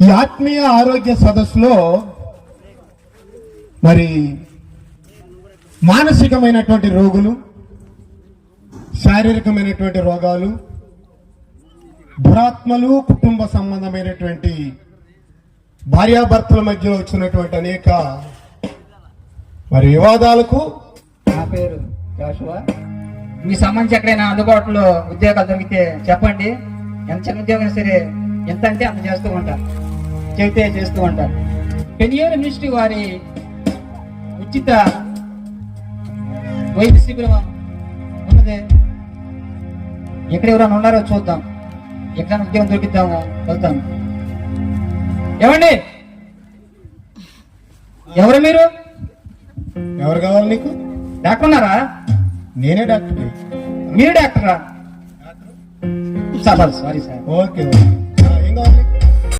ఈ ఆత్మీయ ఆరోగ్య సదస్సులో మరి మానసికమైనటువంటి రోగులు, శారీరకమైనటువంటి రోగాలు, దురాత్మలు, కుటుంబ సంబంధమైనటువంటి భార్యాభర్తల మధ్య వచ్చినటువంటి అనేక మరి వివాదాలకు. నా పేరు జాషువా. మీ సంబంధించి ఎక్కడైనా అందుబాటులో ఉద్యోగాలు దొరికితే చెప్పండి. ఎంత చిన్న ఉద్యోగం సరే, ఎంత అంటే అంత చేస్తూ ఉంటారు, చెబితే చేస్తూ ఉంటారు. పెనియర్ మినిస్ట్రీ వారి ఉచిత వైద్య శిబిరం ఉన్నది. ఎక్కడ ఎవరైనా ఉన్నారో చూద్దాం, ఎక్కడైనా ఉద్యోగం దొరికిద్దాము, వెళ్తాం. ఏమండి, ఎవరు మీరు? ఎవరు కావాలి నీకు? డాక్టర్ ఉన్నారా? నేనే డాక్టర్. మీరు డాక్టరా? Sorry sir. ఓకే, ఏం కావాలి?